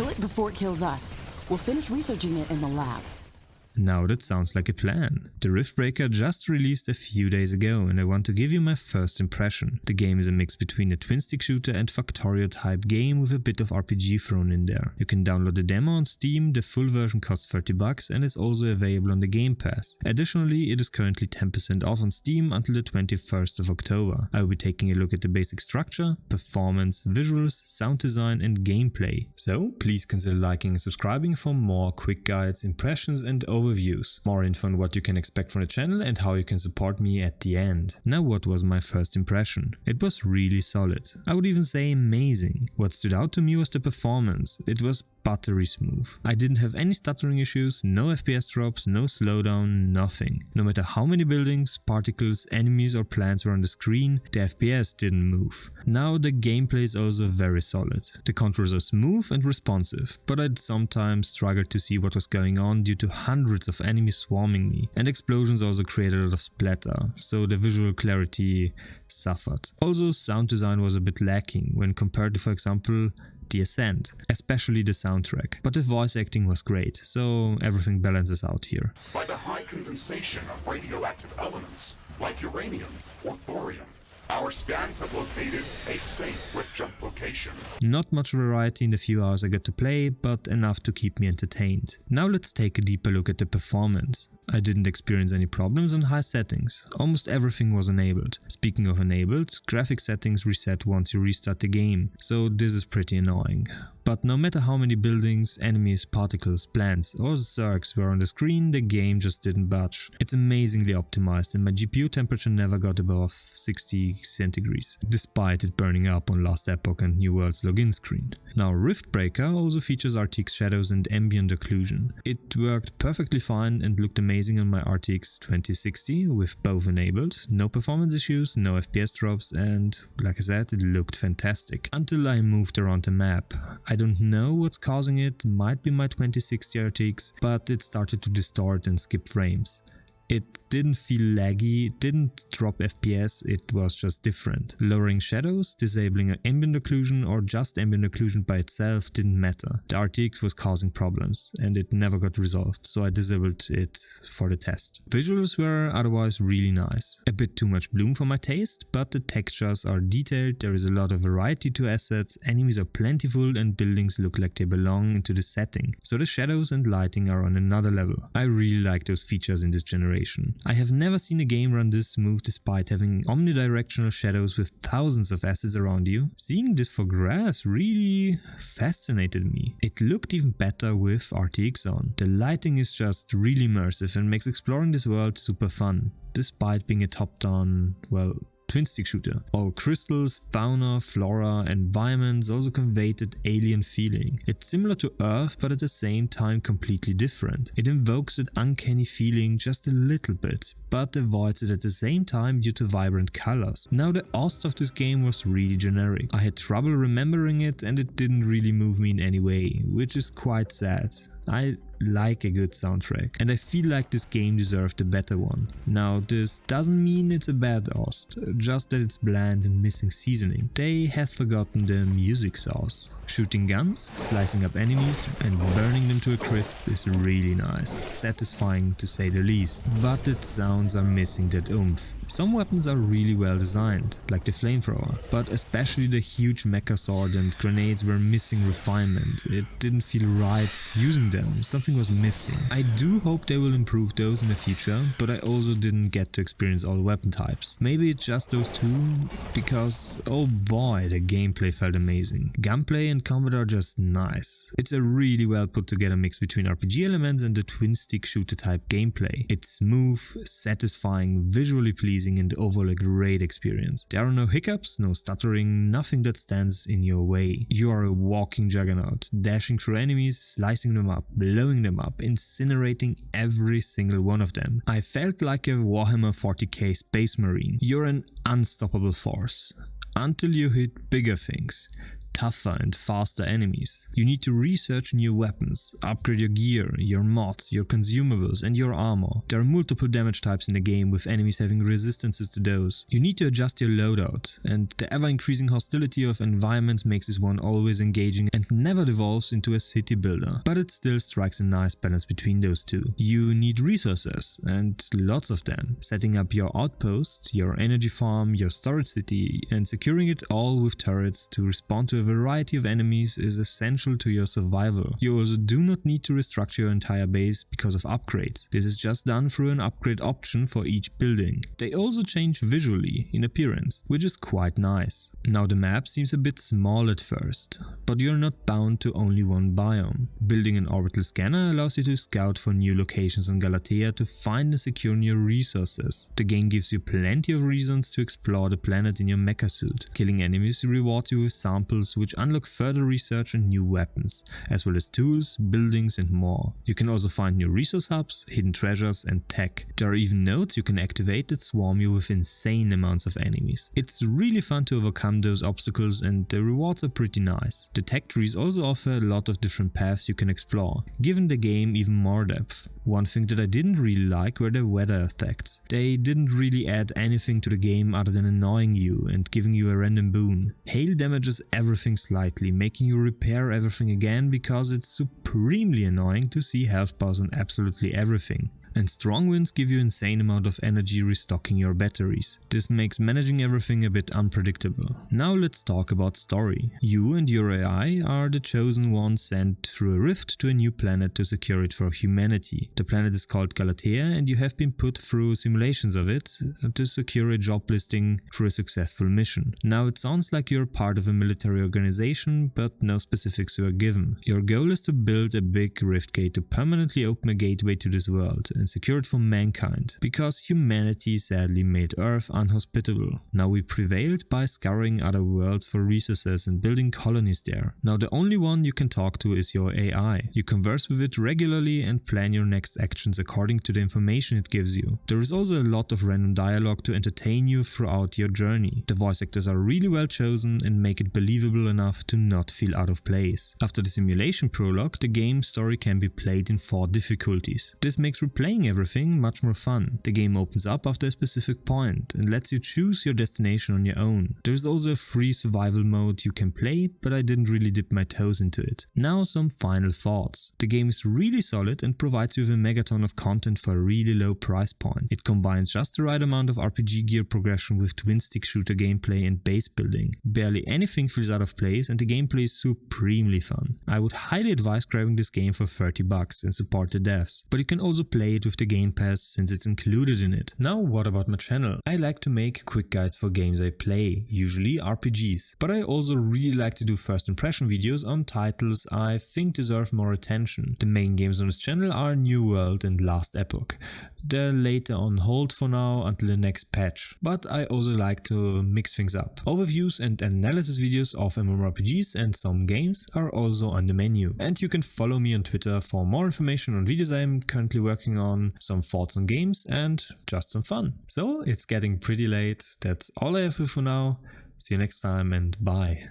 Kill it before it kills us. We'll finish researching it in the lab. Now that sounds like a plan. The Riftbreaker just released a few days ago and I want to give you my first impression. The game is a mix between a twin-stick shooter and Factorio type game with a bit of RPG thrown in there. You can download the demo on Steam, the full version costs $30 and is also available on the Game Pass. Additionally, it is currently 10% off on Steam until the 21st of October. I will be taking a look at the basic structure, performance, visuals, sound design and gameplay. So please consider liking and subscribing for more quick guides, impressions and overviews. More info on what you can expect from the channel and how you can support me at the end. Now, what was my first impression? It was really solid. I would even say amazing. What stood out to me was the performance. It was buttery smooth. I didn't have any stuttering issues, no FPS drops, no slowdown, nothing. No matter how many buildings, particles, enemies or plants were on the screen, the FPS didn't move. Now the gameplay is also very solid. The controls are smooth and responsive, but I'd sometimes struggled to see what was going on due to hundreds of enemies swarming me, and explosions also created a lot of splatter, so the visual clarity suffered. Also, sound design was a bit lacking when compared to, for example, The Ascent, especially the soundtrack, but the voice acting was great, so everything balances out here. By the high condensation of radioactive elements like uranium or thorium, our scans have located a safe rift jump location. Not much variety in the few hours I got to play, but enough to keep me entertained. Now let's take a deeper look at the performance. I didn't experience any problems on high settings. Almost everything was enabled. Speaking of enabled, graphic settings reset once you restart the game, so this is pretty annoying. But no matter how many buildings, enemies, particles, plants or zergs were on the screen, the game just didn't budge. It's amazingly optimized and my GPU temperature never got above 60 centigrades, despite it burning up on Last Epoch and New World's login screen. Now Riftbreaker also features RTX shadows and ambient occlusion. It worked perfectly fine and looked amazing on my RTX 2060 with both enabled, no performance issues, no FPS drops and, like I said, it looked fantastic. Until I moved around the map. I don't know what's causing it, might be my 2060 RTX, but it started to distort and skip frames. It didn't feel laggy, it didn't drop FPS, it was just different. Lowering shadows, disabling ambient occlusion or just ambient occlusion by itself didn't matter. The RTX was causing problems and it never got resolved, so I disabled it for the test. Visuals were otherwise really nice. A bit too much bloom for my taste, but the textures are detailed, there is a lot of variety to assets, enemies are plentiful and buildings look like they belong into the setting. So the shadows and lighting are on another level. I really like those features in this generation. I have never seen a game run this smooth despite having omnidirectional shadows with thousands of assets around you. Seeing this for grass really fascinated me. It looked even better with RTX on. The lighting is just really immersive and makes exploring this world super fun, despite being a top-down, well, twin-stick shooter. All crystals, fauna, flora, environments also convey that alien feeling. It's similar to Earth but at the same time completely different. It invokes that uncanny feeling just a little bit, but avoids it at the same time due to vibrant colors. Now the host of this game was really generic. I had trouble remembering it and it didn't really move me in any way, which is quite sad. I like a good soundtrack and I feel like this game deserved a better one. Now this doesn't mean it's a bad host, just that it's bland and missing seasoning. They have forgotten the music sauce. Shooting guns, slicing up enemies and burning them to a crisp is really nice, satisfying to say the least, but its sounds are missing that oomph. Some weapons are really well designed, like the flamethrower, but especially the huge mecha sword and grenades were missing refinement. It didn't feel right using them, something was missing. I do hope they will improve those in the future, but I also didn't get to experience all weapon types. Maybe it's just those two, because oh boy, the gameplay felt amazing. Gunplay and combat are just nice. It's a really well put together mix between RPG elements and the twin stick shooter type gameplay. It's smooth, satisfying, visually pleasing and overall a great experience. There are no hiccups, no stuttering, nothing that stands in your way. You are a walking juggernaut, dashing through enemies, slicing them up, blowing them up, incinerating every single one of them. I felt like a Warhammer 40k space marine. You're an unstoppable force. Until you hit bigger things. tougher and faster enemies. You need to research new weapons, upgrade your gear, your mods, your consumables and your armor. There are multiple damage types in the game with enemies having resistances to those. You need to adjust your loadout, and the ever increasing hostility of environments makes this one always engaging and never devolves into a city builder. But it still strikes a nice balance between those two. You need resources, and lots of them. Setting up your outpost, your energy farm, your storage city, and securing it all with turrets to respond to a variety of enemies is essential to your survival. You also do not need to restructure your entire base because of upgrades. This is just done through an upgrade option for each building. They also change visually in appearance, which is quite nice. Now the map seems a bit small at first, but you're not bound to only one biome. Building an orbital scanner allows you to scout for new locations on Galatea to find and secure new resources. The game gives you plenty of reasons to explore the planet in your mecha suit. Killing enemies rewards you with samples which unlock further research and new weapons, as well as tools, buildings and more. You can also find new resource hubs, hidden treasures and tech. There are even nodes you can activate that swarm you with insane amounts of enemies. It's really fun to overcome those obstacles and the rewards are pretty nice. The tech trees also offer a lot of different paths you can explore, giving the game even more depth. One thing that I didn't really like were the weather effects. They didn't really add anything to the game other than annoying you and giving you a random boon. Hail damages everything slightly, making you repair everything again because it's supremely annoying to see health bars on absolutely everything. And strong winds give you insane amount of energy restocking your batteries. This makes managing everything a bit unpredictable. Now let's talk about story. You and your AI are the chosen ones sent through a rift to a new planet to secure it for humanity. The planet is called Galatea and you have been put through simulations of it to secure a job listing through a successful mission. Now it sounds like you're part of a military organization, but no specifics were given. Your goal is to build a big riftgate to permanently open a gateway to this world and secure it for mankind, because humanity sadly made Earth unhospitable. Now we prevailed by scouring other worlds for resources and building colonies there. Now the only one you can talk to is your AI. You converse with it regularly and plan your next actions according to the information it gives you. There is also a lot of random dialogue to entertain you throughout your journey. The voice actors are really well chosen and make it believable enough to not feel out of place. After the simulation prologue, the game story can be played in 4 difficulties. This makes replaying everything much more fun. The game opens up after a specific point and lets you choose your destination on your own. There is also a free survival mode you can play, but I didn't really dip my toes into it. Now some final thoughts. The game is really solid and provides you with a megaton of content for a really low price point. It combines just the right amount of RPG gear progression with twin stick shooter gameplay and base building. Barely anything feels out of place and the gameplay is supremely fun. I would highly advise grabbing this game for $30 and support the devs, but you can also play it with the Game Pass since it's included in it. Now what about my channel? I like to make quick guides for games I play, usually RPGs, but I also really like to do first impression videos on titles I think deserve more attention. The main games on this channel are New World and Last Epoch. They're later on hold for now until the next patch, but I also like to mix things up. Overviews and analysis videos of MMORPGs and some games are also on the menu, and you can follow me on Twitter for more information on videos I'm currently working on, some thoughts on games and just some fun. So it's getting pretty late, that's all I have for now. See you next time and bye.